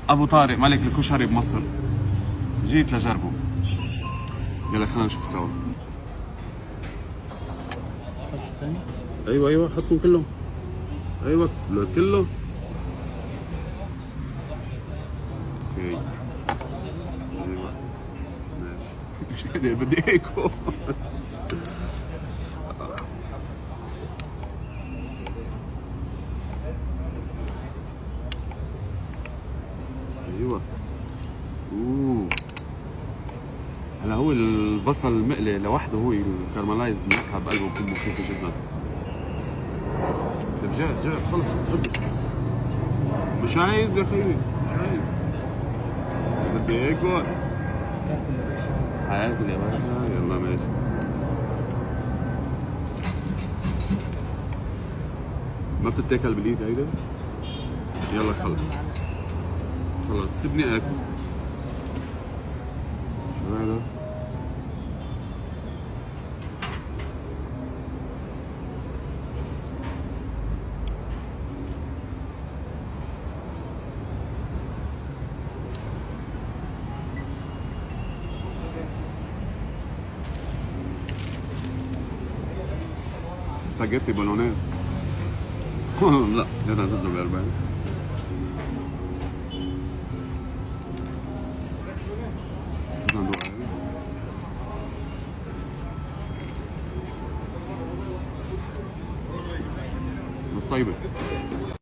ابو طارق ملك الكشري بمصر، جيت لجربه. يلا خلينا نشوف سوا. صلصة تاني؟ ايوه حطهم كلهم. ايوه كله. اوكي. ايوه ماشي. بدي هيك. ايوه. هلا هو البصل المقلي لوحده، هو الكارملايز النكهه بقلبه بكون مخيفه جدا. جرب خلص هدي. مش عايز يا خيي، مش عايز. بدي اكل. هاكل يا باشا، يلا ماشي. ما بتتاكل بالايد هيدا؟ يلا خلص سيبني اكل. شو هذا؟ سباجيتي بولونيز. لا هذا زده ب40. بس طيبة.